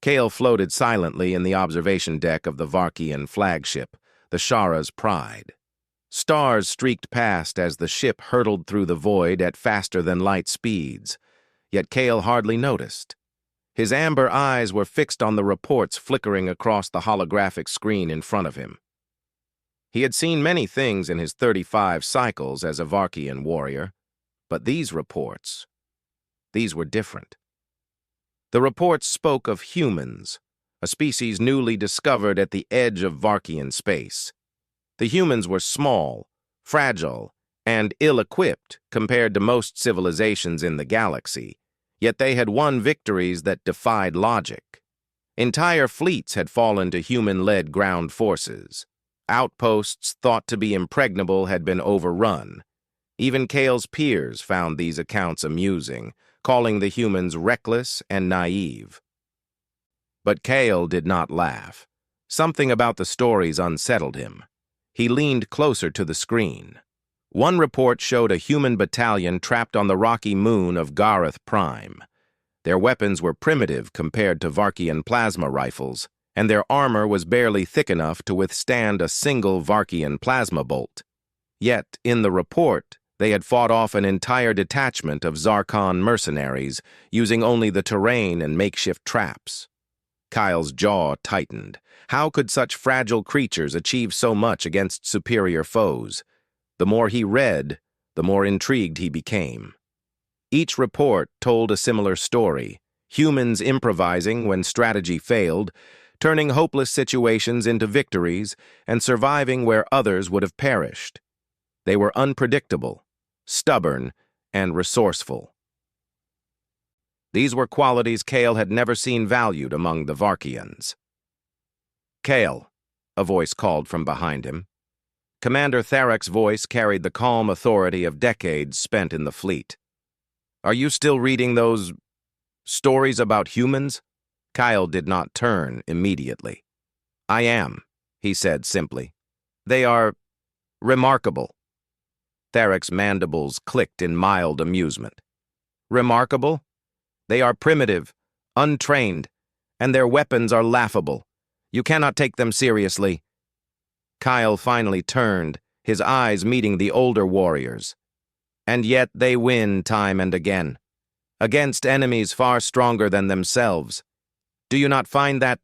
Kale floated silently in the observation deck of the Varkian flagship, the Shara's Pride. Stars streaked past as the ship hurtled through the void at faster-than-light speeds, yet Kale hardly noticed. His amber eyes were fixed on the reports flickering across the holographic screen in front of him. He had seen many things in his 35 cycles as a Varkian warrior, but these reports, these were different. The reports spoke of humans, a species newly discovered at the edge of Varkian space. The humans were small, fragile, and ill-equipped compared to most civilizations in the galaxy, yet they had won victories that defied logic. Entire fleets had fallen to human-led ground forces. Outposts thought to be impregnable had been overrun. Even Kale's peers found these accounts amusing, calling the humans reckless and naive. But Kale did not laugh. Something about the stories unsettled him. He leaned closer to the screen. One report showed a human battalion trapped on the rocky moon of Gareth Prime. Their weapons were primitive compared to Varkian plasma rifles, and their armor was barely thick enough to withstand a single Varkian plasma bolt. Yet, in the report, they had fought off an entire detachment of Zarkon mercenaries, using only the terrain and makeshift traps. Kyle's jaw tightened. How could such fragile creatures achieve so much against superior foes? The more he read, the more intrigued he became. Each report told a similar story, humans improvising when strategy failed, turning hopeless situations into victories, and surviving where others would have perished. They were unpredictable, stubborn, and resourceful. These were qualities Kale had never seen valued among the Varkians. "Kale," a voice called from behind him. Commander Tharek's voice carried the calm authority of decades spent in the fleet. "Are you still reading those stories about humans?" Kyle did not turn immediately. "I am," he said simply. "They are remarkable." Tharek's mandibles clicked in mild amusement. "Remarkable? They are primitive, untrained, and their weapons are laughable. You cannot take them seriously." Kyle finally turned, his eyes meeting the older warriors. "And yet they win time and again, against enemies far stronger than themselves. Do you not find that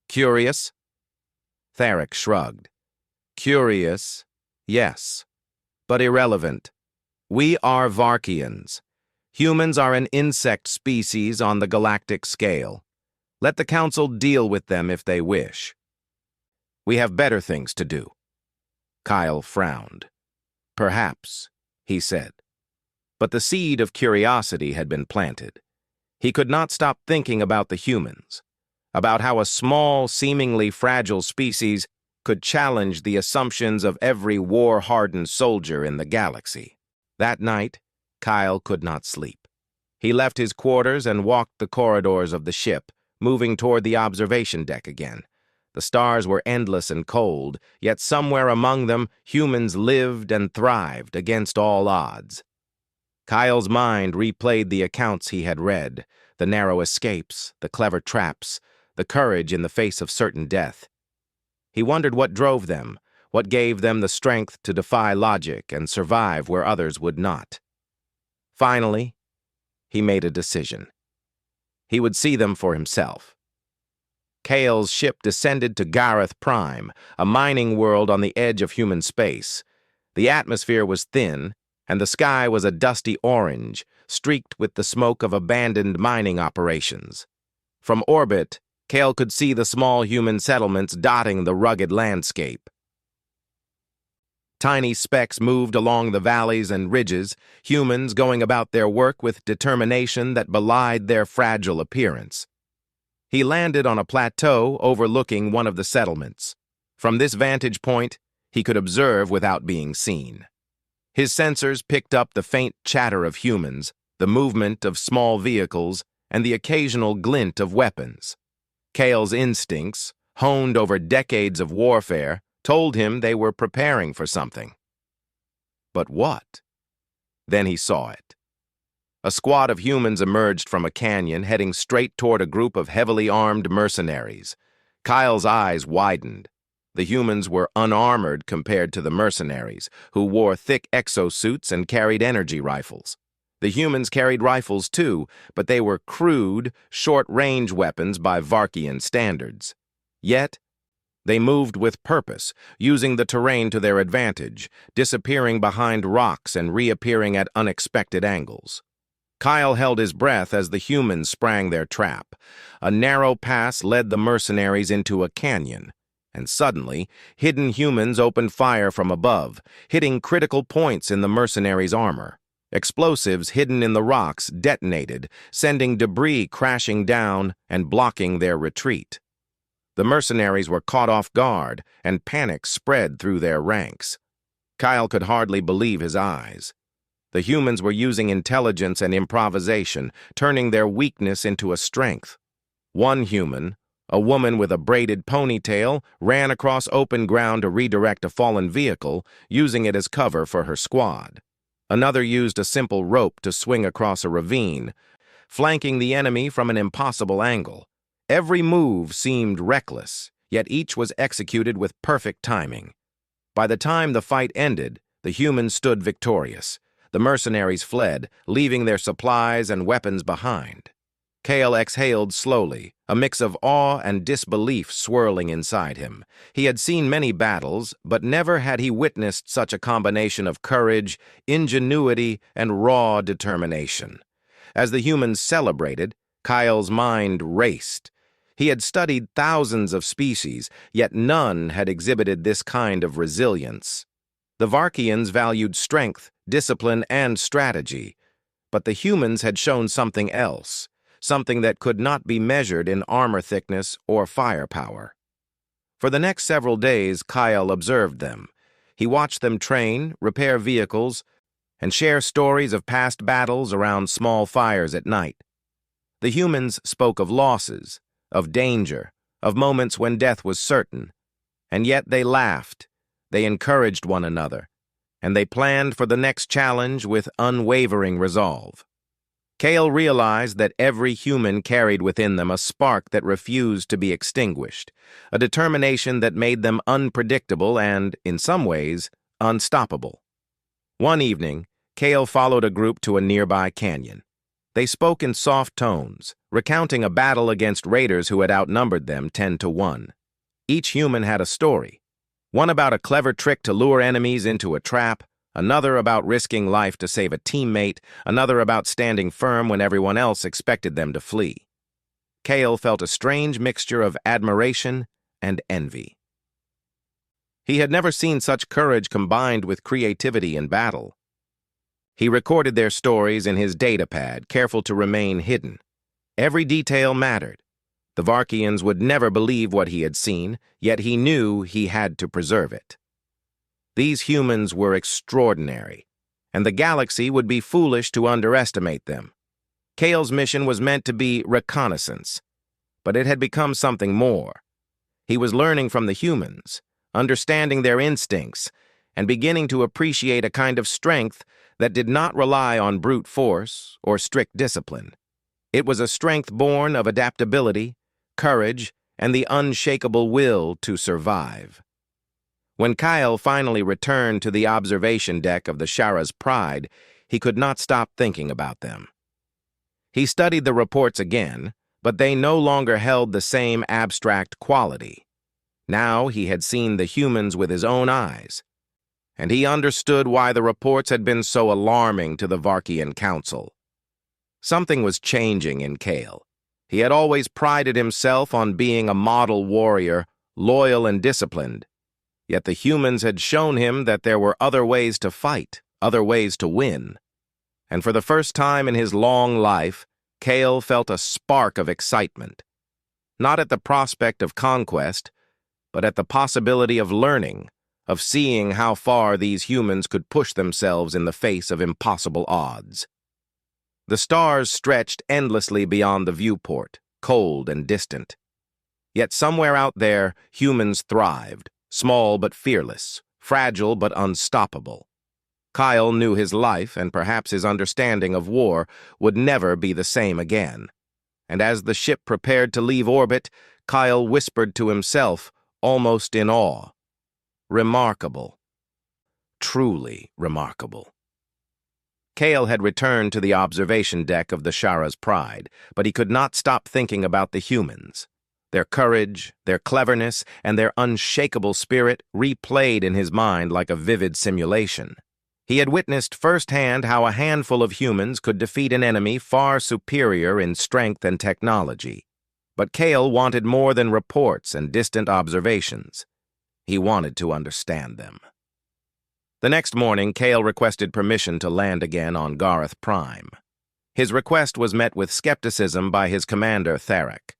curious?" Tharek shrugged. "Curious, yes, but irrelevant. We are Varkians. Humans are an insect species on the galactic scale. Let the Council deal with them if they wish. We have better things to do." Kyle frowned. "Perhaps," he said. But the seed of curiosity had been planted. He could not stop thinking about the humans, about how a small, seemingly fragile species could challenge the assumptions of every war-hardened soldier in the galaxy. That night, Kyle could not sleep. He left his quarters and walked the corridors of the ship, moving toward the observation deck again. The stars were endless and cold, yet somewhere among them, humans lived and thrived against all odds. Kyle's mind replayed the accounts he had read, the narrow escapes, the clever traps, the courage in the face of certain death. He wondered what drove them, what gave them the strength to defy logic and survive where others would not. Finally, he made a decision. He would see them for himself. Kale's ship descended to Gareth Prime, a mining world on the edge of human space. The atmosphere was thin, and the sky was a dusty orange, streaked with the smoke of abandoned mining operations. From orbit, Kale could see the small human settlements dotting the rugged landscape. Tiny specks moved along the valleys and ridges, humans going about their work with determination that belied their fragile appearance. He landed on a plateau overlooking one of the settlements. From this vantage point, he could observe without being seen. His sensors picked up the faint chatter of humans, the movement of small vehicles, and the occasional glint of weapons. Kale's instincts, honed over decades of warfare, told him they were preparing for something. But what? Then he saw it. A squad of humans emerged from a canyon, heading straight toward a group of heavily armed mercenaries. Kyle's eyes widened. The humans were unarmored compared to the mercenaries, who wore thick exosuits and carried energy rifles. The humans carried rifles too, but they were crude, short-range weapons by Varkian standards. Yet, they moved with purpose, using the terrain to their advantage, disappearing behind rocks and reappearing at unexpected angles. Kyle held his breath as the humans sprang their trap. A narrow pass led the mercenaries into a canyon, and suddenly, hidden humans opened fire from above, hitting critical points in the mercenaries' armor. Explosives hidden in the rocks detonated, sending debris crashing down and blocking their retreat. The mercenaries were caught off guard, and panic spread through their ranks. Kyle could hardly believe his eyes. The humans were using intelligence and improvisation, turning their weakness into a strength. One human, a woman with a braided ponytail, ran across open ground to redirect a fallen vehicle, using it as cover for her squad. Another used a simple rope to swing across a ravine, flanking the enemy from an impossible angle. Every move seemed reckless, yet each was executed with perfect timing. By the time the fight ended, the humans stood victorious. The mercenaries fled, leaving their supplies and weapons behind. Kale exhaled slowly, a mix of awe and disbelief swirling inside him. He had seen many battles, but never had he witnessed such a combination of courage, ingenuity, and raw determination. As the humans celebrated, Kyle's mind raced. He had studied thousands of species, yet none had exhibited this kind of resilience. The Varkians valued strength, discipline, and strategy, but the humans had shown something else. Something that could not be measured in armor thickness or firepower. For the next several days, Kyle observed them. He watched them train, repair vehicles, and share stories of past battles around small fires at night. The humans spoke of losses, of danger, of moments when death was certain, and yet they laughed, they encouraged one another, and they planned for the next challenge with unwavering resolve. Kale realized that every human carried within them a spark that refused to be extinguished, a determination that made them unpredictable and, in some ways, unstoppable. One evening, Kale followed a group to a nearby canyon. They spoke in soft tones, recounting a battle against raiders who had outnumbered them 10-1. Each human had a story, one about a clever trick to lure enemies into a trap, another about risking life to save a teammate, another about standing firm when everyone else expected them to flee. Kale felt a strange mixture of admiration and envy. He had never seen such courage combined with creativity in battle. He recorded their stories in his datapad, careful to remain hidden. Every detail mattered. The Varkians would never believe what he had seen, yet he knew he had to preserve it. These humans were extraordinary, and the galaxy would be foolish to underestimate them. Kale's mission was meant to be reconnaissance, but it had become something more. He was learning from the humans, understanding their instincts, and beginning to appreciate a kind of strength that did not rely on brute force or strict discipline. It was a strength born of adaptability, courage, and the unshakable will to survive. When Kyle finally returned to the observation deck of the Shara's Pride, he could not stop thinking about them. He studied the reports again, but they no longer held the same abstract quality. Now he had seen the humans with his own eyes, and he understood why the reports had been so alarming to the Varkian Council. Something was changing in Kale. He had always prided himself on being a model warrior, loyal and disciplined. Yet the humans had shown him that there were other ways to fight, other ways to win. And for the first time in his long life, Kale felt a spark of excitement. Not at the prospect of conquest, but at the possibility of learning, of seeing how far these humans could push themselves in the face of impossible odds. The stars stretched endlessly beyond the viewport, cold and distant. Yet somewhere out there, humans thrived. Small but fearless, fragile but unstoppable. Kyle knew his life and perhaps his understanding of war would never be the same again. And as the ship prepared to leave orbit, Kyle whispered to himself, almost in awe, "Remarkable. Truly remarkable." Kale had returned to the observation deck of the Shara's Pride, but he could not stop thinking about the humans. Their courage, their cleverness, and their unshakable spirit replayed in his mind like a vivid simulation. He had witnessed firsthand how a handful of humans could defeat an enemy far superior in strength and technology. But Kale wanted more than reports and distant observations. He wanted to understand them. The next morning, Kale requested permission to land again on Gareth Prime. His request was met with skepticism by his commander, Tharek.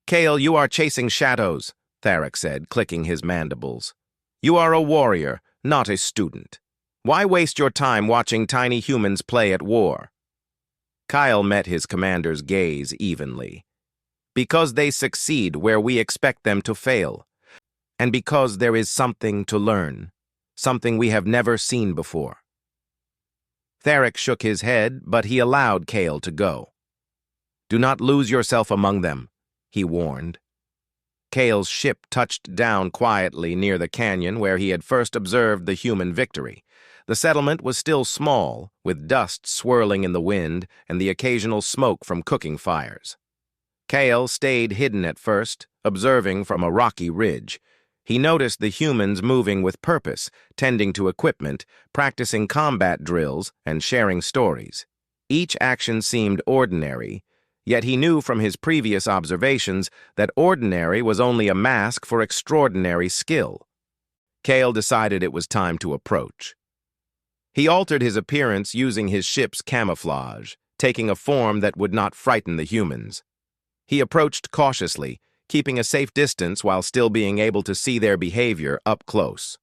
"Kale, you are chasing shadows," Tharek said, clicking his mandibles. "You are a warrior, not a student. Why waste your time watching tiny humans play at war?" Kyle met his commander's gaze evenly. "Because they succeed where we expect them to fail. And because there is something to learn. Something we have never seen before." Tharek shook his head, but he allowed Kale to go. "Do not lose yourself among them," he warned. Kale's ship touched down quietly near the canyon where he had first observed the human victory. The settlement was still small, with dust swirling in the wind and the occasional smoke from cooking fires. Kale stayed hidden at first, observing from a rocky ridge. He noticed the humans moving with purpose, tending to equipment, practicing combat drills, and sharing stories. Each action seemed ordinary, yet he knew from his previous observations that ordinary was only a mask for extraordinary skill. Kale decided it was time to approach. He altered his appearance using his ship's camouflage, taking a form that would not frighten the humans. He approached cautiously, keeping a safe distance while still being able to see their behavior up close.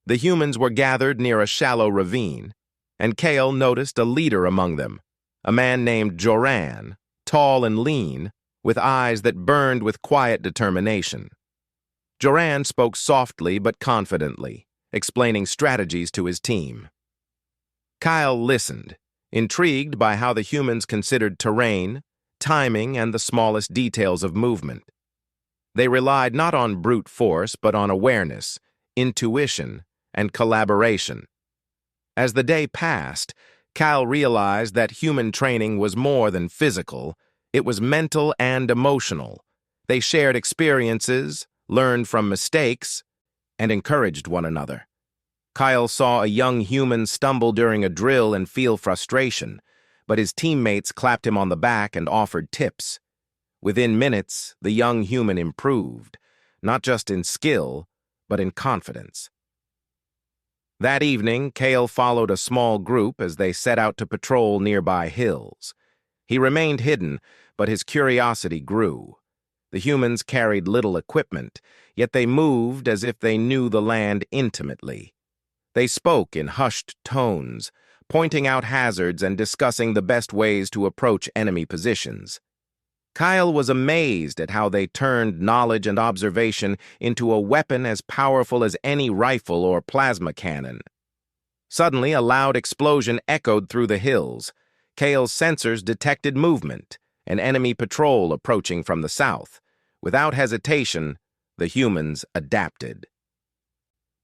The humans were gathered near a shallow ravine, and Kale noticed a leader among them, a man named Joran, tall and lean, with eyes that burned with quiet determination. Joran spoke softly but confidently, explaining strategies to his team. Kyle listened, intrigued by how the humans considered terrain, timing, and the smallest details of movement. They relied not on brute force, but on awareness, intuition, and collaboration. As the day passed, Kyle realized that human training was more than physical, it was mental and emotional. They shared experiences, learned from mistakes, and encouraged one another. Kyle saw a young human stumble during a drill and feel frustration, but his teammates clapped him on the back and offered tips. Within minutes, the young human improved, not just in skill, but in confidence. That evening, Kale followed a small group as they set out to patrol nearby hills. He remained hidden, but his curiosity grew. The humans carried little equipment, yet they moved as if they knew the land intimately. They spoke in hushed tones, pointing out hazards and discussing the best ways to approach enemy positions. Kyle was amazed at how they turned knowledge and observation into a weapon as powerful as any rifle or plasma cannon. Suddenly, a loud explosion echoed through the hills. Kale's sensors detected movement, an enemy patrol approaching from the south. Without hesitation, the humans adapted.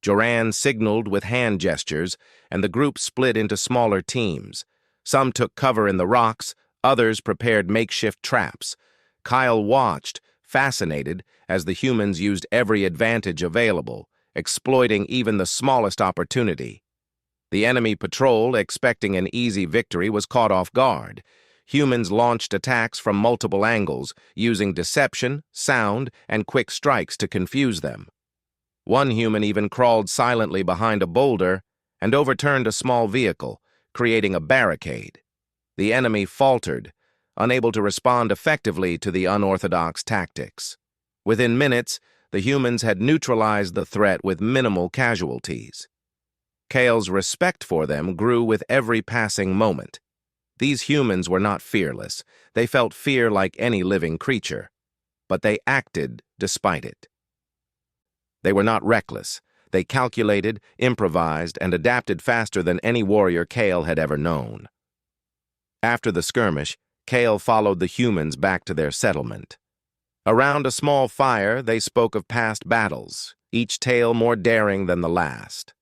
Joran signaled with hand gestures, and the group split into smaller teams. Some took cover in the rocks, others prepared makeshift traps. Kyle watched, fascinated, as the humans used every advantage available, exploiting even the smallest opportunity. The enemy patrol, expecting an easy victory, was caught off guard. Humans launched attacks from multiple angles, using deception, sound, and quick strikes to confuse them. One human even crawled silently behind a boulder and overturned a small vehicle, creating a barricade. The enemy faltered, unable to respond effectively to the unorthodox tactics. Within minutes, the humans had neutralized the threat with minimal casualties. Kale's respect for them grew with every passing moment. These humans were not fearless. They felt fear like any living creature, but they acted despite it. They were not reckless. They calculated, improvised, and adapted faster than any warrior Kale had ever known. After the skirmish, Kale followed the humans back to their settlement. Around a small fire, they spoke of past battles, each tale more daring than the last.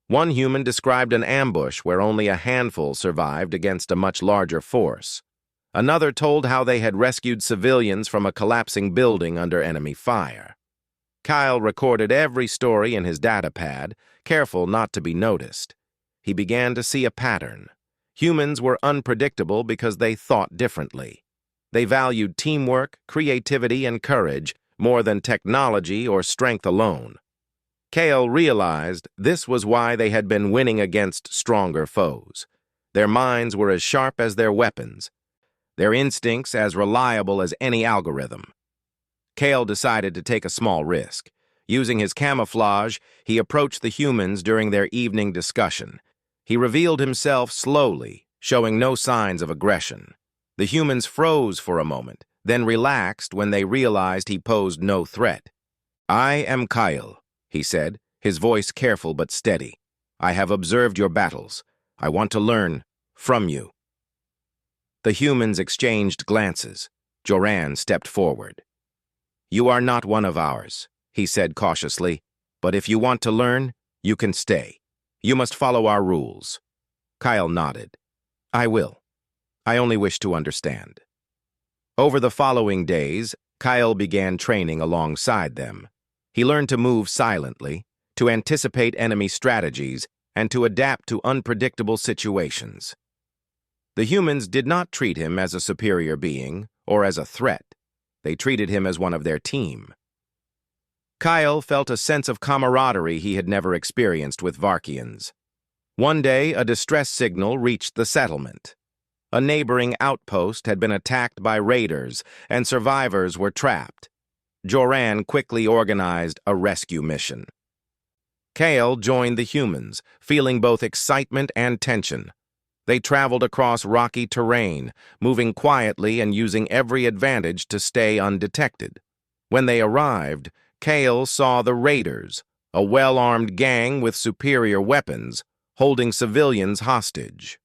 One human described an ambush where only a handful survived against a much larger force. Another told how they had rescued civilians from a collapsing building under enemy fire. Kyle recorded every story in his datapad, careful not to be noticed. He began to see a pattern. Humans were unpredictable because they thought differently. They valued teamwork, creativity, and courage more than technology or strength alone. Kale realized this was why they had been winning against stronger foes. Their minds were as sharp as their weapons, their instincts as reliable as any algorithm. Kale decided to take a small risk. Using his camouflage, he approached the humans during their evening discussion. He revealed himself slowly, showing no signs of aggression. The humans froze for a moment, then relaxed when they realized he posed no threat. "I am Kyle," he said, his voice careful but steady. "I have observed your battles. I want to learn from you." The humans exchanged glances. Joran stepped forward. "You are not one of ours," he said cautiously, "but if you want to learn, you can stay. You must follow our rules." Kyle nodded. "I will. I only wish to understand." Over the following days, Kyle began training alongside them. He learned to move silently, to anticipate enemy strategies, and to adapt to unpredictable situations. The humans did not treat him as a superior being or as a threat. They treated him as one of their team. Kyle felt a sense of camaraderie he had never experienced with Varkians. One day, a distress signal reached the settlement. A neighboring outpost had been attacked by raiders, and survivors were trapped. Joran quickly organized a rescue mission. Kale joined the humans, feeling both excitement and tension. They traveled across rocky terrain, moving quietly and using every advantage to stay undetected. When they arrived, Kale saw the raiders, a well-armed gang with superior weapons, holding civilians hostage.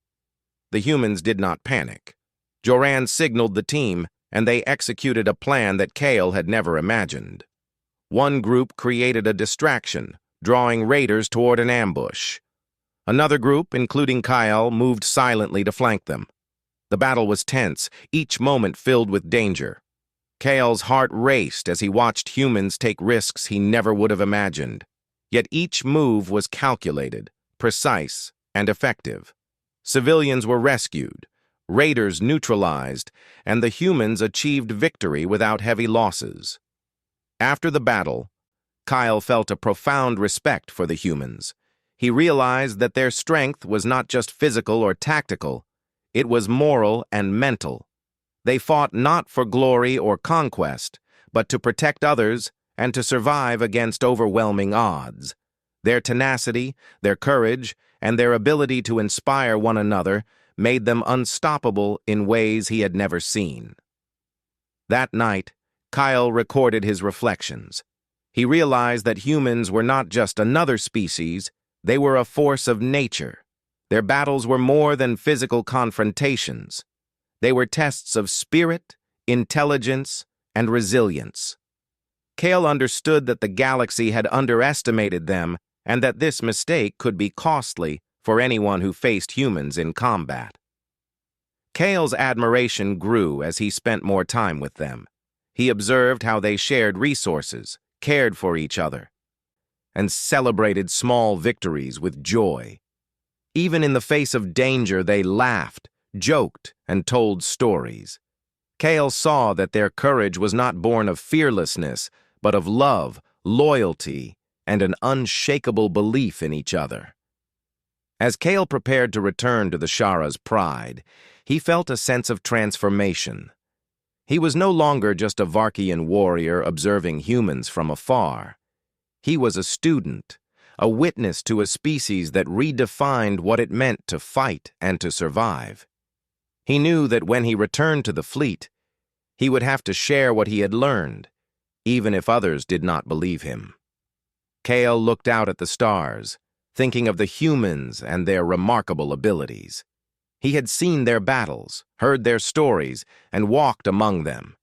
The humans did not panic. Joran signaled the team, and they executed a plan that Kale had never imagined. One group created a distraction, drawing raiders toward an ambush. Another group, including Kyle, moved silently to flank them. The battle was tense, each moment filled with danger. Kale's heart raced as he watched humans take risks he never would have imagined. Yet each move was calculated, precise, and effective. Civilians were rescued, raiders neutralized, and the humans achieved victory without heavy losses. After the battle, Kyle felt a profound respect for the humans. He realized that their strength was not just physical or tactical, it was moral and mental. They fought not for glory or conquest, but to protect others and to survive against overwhelming odds. Their tenacity, their courage, and their ability to inspire one another made them unstoppable in ways he had never seen. That night, Kyle recorded his reflections. He realized that humans were not just another species, they were a force of nature. Their battles were more than physical confrontations. They were tests of spirit, intelligence, and resilience. Kale understood that the galaxy had underestimated them and that this mistake could be costly for anyone who faced humans in combat. Kale's admiration grew as he spent more time with them. He observed how they shared resources, cared for each other, and celebrated small victories with joy. Even in the face of danger, they laughed, joked, and told stories. Kale saw that their courage was not born of fearlessness, but of love, loyalty, and an unshakable belief in each other. As Kale prepared to return to the Shara's pride, he felt a sense of transformation. He was no longer just a Varkian warrior observing humans from afar. He was a student, a witness to a species that redefined what it meant to fight and to survive. He knew that when he returned to the fleet, he would have to share what he had learned, even if others did not believe him. Kale looked out at the stars, thinking of the humans and their remarkable abilities. He had seen their battles, heard their stories, and walked among them.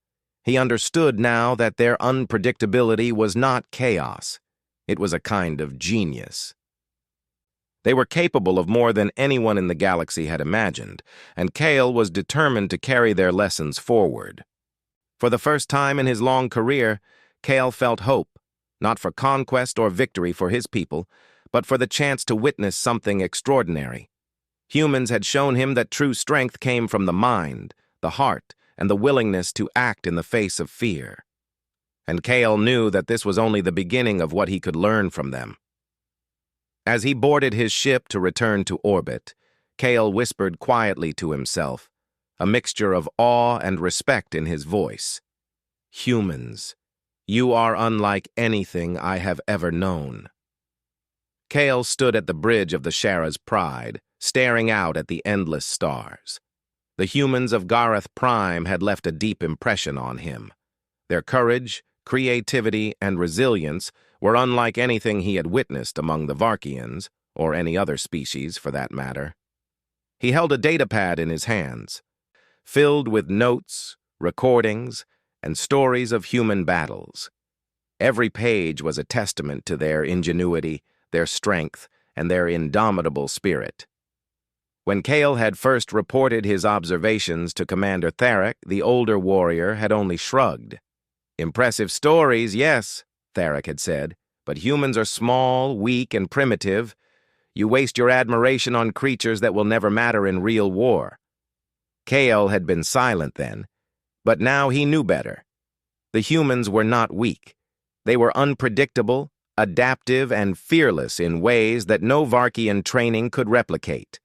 He understood now that their unpredictability was not chaos. It was a kind of genius. They were capable of more than anyone in the galaxy had imagined, and Kale was determined to carry their lessons forward. For the first time in his long career, Kale felt hope, not for conquest or victory for his people, but for the chance to witness something extraordinary. Humans had shown him that true strength came from the mind, the heart, and the willingness to act in the face of fear. And Kale knew that this was only the beginning of what he could learn from them. As he boarded his ship to return to orbit, Kale whispered quietly to himself, a mixture of awe and respect in his voice. "Humans, you are unlike anything I have ever known." Kale stood at the bridge of the Shara's Pride, staring out at the endless stars. The humans of Gareth Prime had left a deep impression on him. Their courage, creativity, and resilience were unlike anything he had witnessed among the Varkians, or any other species for that matter. He held a datapad in his hands, filled with notes, recordings, and stories of human battles. Every page was a testament to their ingenuity, their strength, and their indomitable spirit. When Kale had first reported his observations to Commander Tharic, the older warrior had only shrugged. "Impressive stories, yes," Tharic had said, "but humans are small, weak, and primitive. You waste your admiration on creatures that will never matter in real war." Kale had been silent then, but now he knew better. The humans were not weak. They were unpredictable, adaptive, and fearless in ways that no Varkian training could replicate.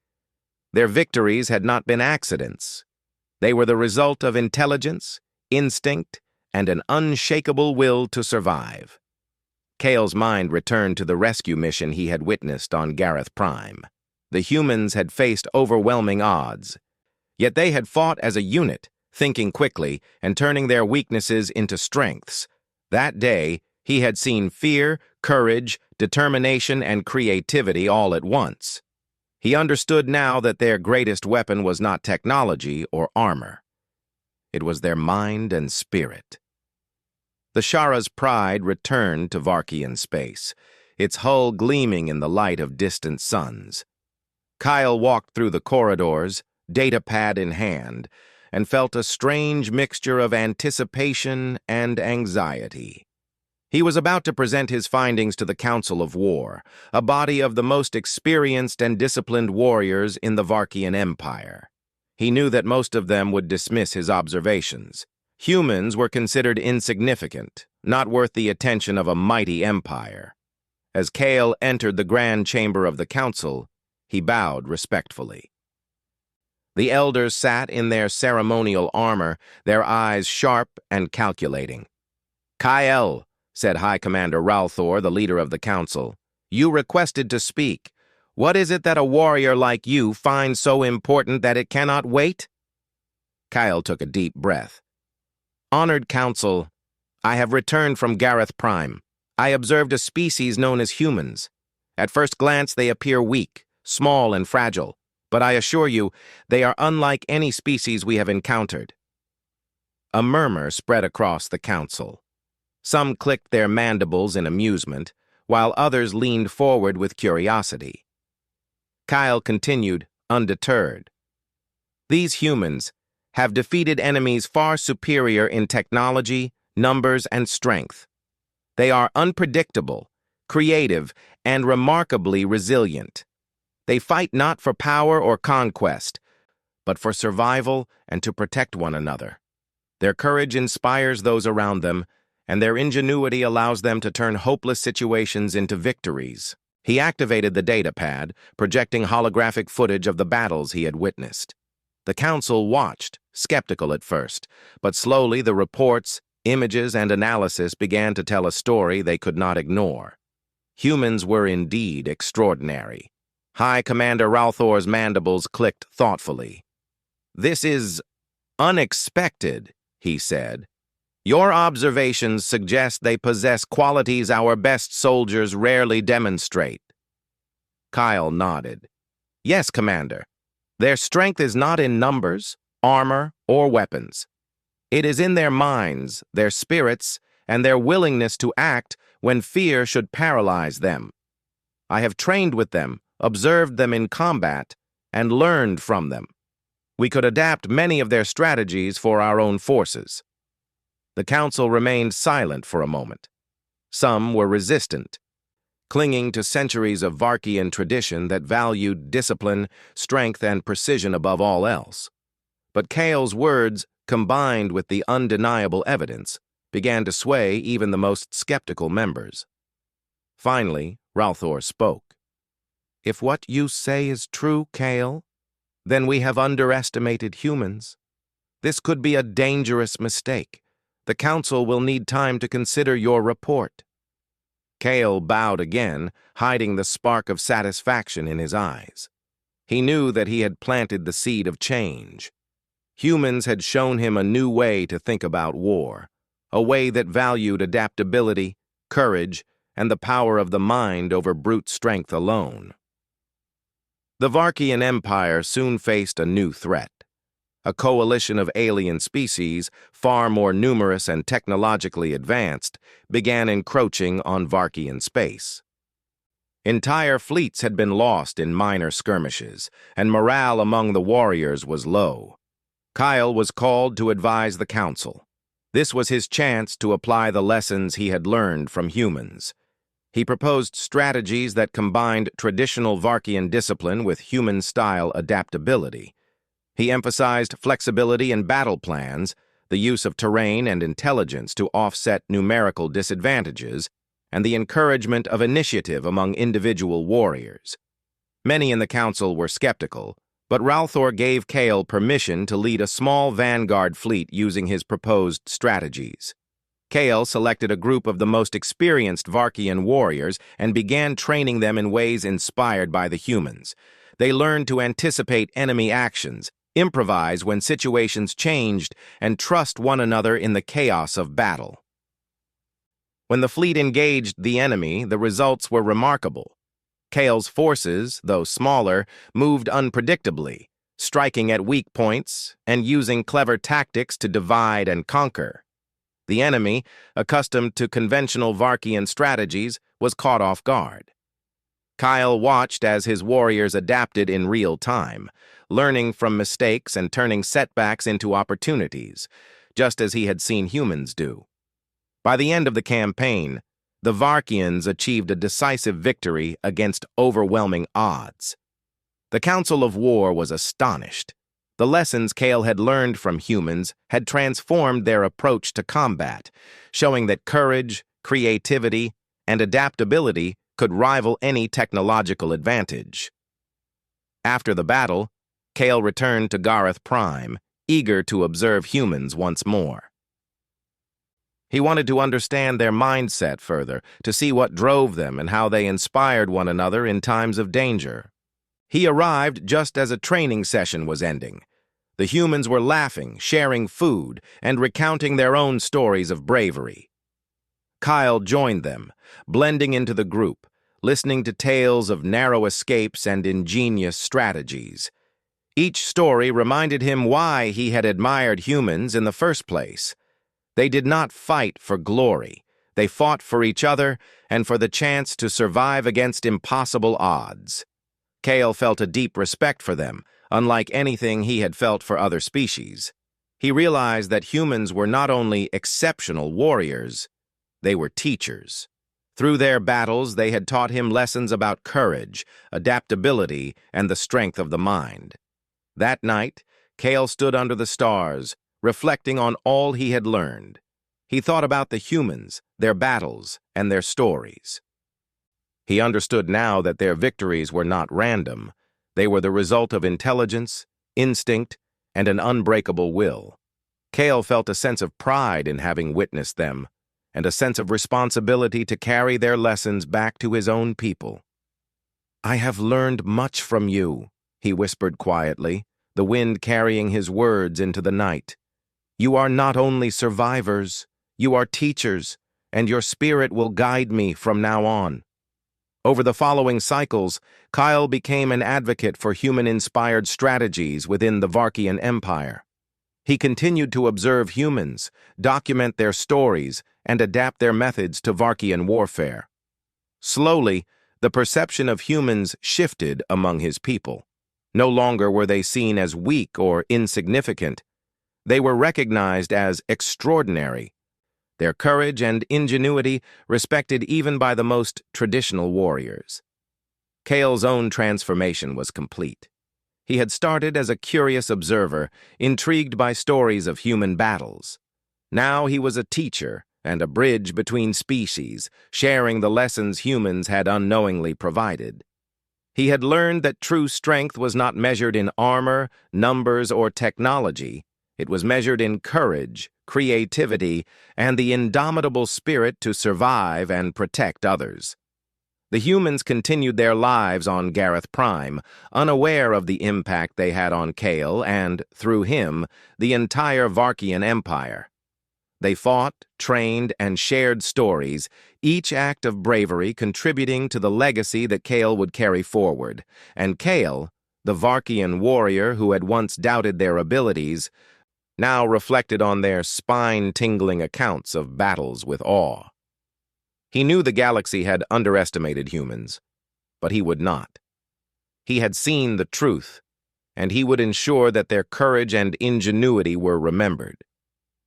Their victories had not been accidents. They were the result of intelligence, instinct, and an unshakable will to survive. Kale's mind returned to the rescue mission he had witnessed on Gareth Prime. The humans had faced overwhelming odds, yet they had fought as a unit, thinking quickly and turning their weaknesses into strengths. That day, he had seen fear, courage, determination, and creativity all at once. He understood now that their greatest weapon was not technology or armor. It was their mind and spirit. The Shara's Pride returned to Varkian space, its hull gleaming in the light of distant suns. Kyle walked through the corridors, datapad in hand, and felt a strange mixture of anticipation and anxiety. He was about to present his findings to the Council of War, a body of the most experienced and disciplined warriors in the Varkian Empire. He knew that most of them would dismiss his observations. Humans were considered insignificant, not worth the attention of a mighty empire. As Kale entered the grand chamber of the council, he bowed respectfully. The elders sat in their ceremonial armor, their eyes sharp and calculating. "Kyle," said High Commander Ralthor, the leader of the council, "you requested to speak. What is it that a warrior like you finds so important that it cannot wait?" Kyle took a deep breath. "Honored Council, I have returned from Gareth Prime. I observed a species known as humans. At first glance, they appear weak, small, and fragile, but I assure you, they are unlike any species we have encountered." A murmur spread across the council. Some clicked their mandibles in amusement, while others leaned forward with curiosity. Kyle continued, undeterred. "These humans have defeated enemies far superior in technology, numbers, and strength. They are unpredictable, creative, and remarkably resilient. They fight not for power or conquest, but for survival and to protect one another. Their courage inspires those around them, and their ingenuity allows them to turn hopeless situations into victories." He activated the datapad, projecting holographic footage of the battles he had witnessed. The council watched, skeptical at first, but slowly the reports, images, and analysis began to tell a story they could not ignore. Humans were indeed extraordinary. High Commander Ralthor's mandibles clicked thoughtfully. "This is unexpected," he said. Your observations suggest they possess qualities our best soldiers rarely demonstrate. Kyle nodded. Yes, Commander. Their strength is not in numbers, armor, or weapons. It is in their minds, their spirits, and their willingness to act when fear should paralyze them. I have trained with them, observed them in combat, and learned from them. We could adapt many of their strategies for our own forces. The council remained silent for a moment. Some were resistant, clinging to centuries of Varkian tradition that valued discipline, strength, and precision above all else. But Kale's words, combined with the undeniable evidence, began to sway even the most skeptical members. Finally, Ralthor spoke. If what you say is true, Kale, then we have underestimated humans. This could be a dangerous mistake. The Council will need time to consider your report. Kale bowed again, hiding the spark of satisfaction in his eyes. He knew that he had planted the seed of change. Humans had shown him a new way to think about war, a way that valued adaptability, courage, and the power of the mind over brute strength alone. The Varkian Empire soon faced a new threat. A coalition of alien species, far more numerous and technologically advanced, began encroaching on Varkian space. Entire fleets had been lost in minor skirmishes, and morale among the warriors was low. Kyle was called to advise the council. This was his chance to apply the lessons he had learned from humans. He proposed strategies that combined traditional Varkian discipline with human-style adaptability. He emphasized flexibility in battle plans, the use of terrain and intelligence to offset numerical disadvantages, and the encouragement of initiative among individual warriors. Many in the council were skeptical, but Ralthor gave Kale permission to lead a small vanguard fleet using his proposed strategies. Kale selected a group of the most experienced Varkian warriors and began training them in ways inspired by the humans. They learned to anticipate enemy actions, improvise when situations changed, and trust one another in the chaos of battle. When the fleet engaged the enemy, the results were remarkable. Kale's forces, though smaller, moved unpredictably, striking at weak points and using clever tactics to divide and conquer. The enemy, accustomed to conventional Varkian strategies, was caught off guard. Kyle watched as his warriors adapted in real time, learning from mistakes and turning setbacks into opportunities, just as he had seen humans do. By the end of the campaign, the Varkians achieved a decisive victory against overwhelming odds. The Council of War was astonished. The lessons Kale had learned from humans had transformed their approach to combat, showing that courage, creativity, and adaptability could rival any technological advantage. After the battle, Kale returned to Gareth Prime, eager to observe humans once more. He wanted to understand their mindset further, to see what drove them and how they inspired one another in times of danger. He arrived just as a training session was ending. The humans were laughing, sharing food, and recounting their own stories of bravery. Kyle joined them, blending into the group, listening to tales of narrow escapes and ingenious strategies. Each story reminded him why he had admired humans in the first place. They did not fight for glory. They fought for each other and for the chance to survive against impossible odds. Kale felt a deep respect for them, unlike anything he had felt for other species. He realized that humans were not only exceptional warriors, they were teachers. Through their battles, they had taught him lessons about courage, adaptability, and the strength of the mind. That night, Kale stood under the stars, reflecting on all he had learned. He thought about the humans, their battles, and their stories. He understood now that their victories were not random. They were the result of intelligence, instinct, and an unbreakable will. Kale felt a sense of pride in having witnessed them, and a sense of responsibility to carry their lessons back to his own people. "I have learned much from you," he whispered quietly, the wind carrying his words into the night. "You are not only survivors, You are teachers, and your spirit will guide me from now on." Over the following cycles, Kyle became an advocate for human-inspired strategies within the Varkian Empire. He continued to observe humans, document their stories, and adapt their methods to Varkian warfare. Slowly, the perception of humans shifted among his people. No longer were they seen as weak or insignificant. They were recognized as extraordinary. Their courage and ingenuity respected even by the most traditional warriors. Kale's own transformation was complete. He had started as a curious observer, intrigued by stories of human battles. Now he was a teacher and a bridge between species, sharing the lessons humans had unknowingly provided. He had learned that true strength was not measured in armor, numbers, or technology. It was measured in courage, creativity, and the indomitable spirit to survive and protect others. The humans continued their lives on Gareth Prime, unaware of the impact they had on Kale and, through him, the entire Varkian Empire. They fought, trained, and shared stories, each act of bravery contributing to the legacy that Kale would carry forward. And Kale, the Varkian warrior who had once doubted their abilities, now reflected on their spine-tingling accounts of battles with awe. He knew the galaxy had underestimated humans, but he would not. He had seen the truth, and he would ensure that their courage and ingenuity were remembered.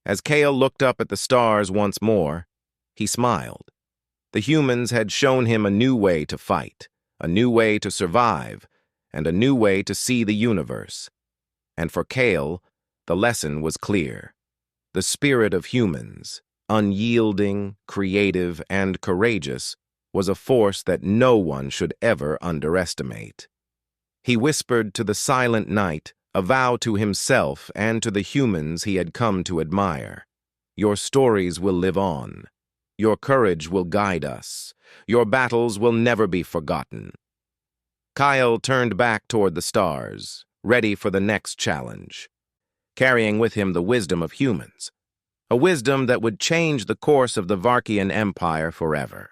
As Kale looked up at the stars once more, he smiled. The humans had shown him a new way to fight, a new way to survive, and a new way to see the universe. And for Kale, the lesson was clear. The spirit of humans, unyielding, creative, and courageous, was a force that no one should ever underestimate. He whispered to the silent night, a vow to himself and to the humans he had come to admire. Your stories will live on. Your courage will guide us. Your battles will never be forgotten. Kyle turned back toward the stars, ready for the next challenge, carrying with him the wisdom of humans, a wisdom that would change the course of the Varkian Empire forever.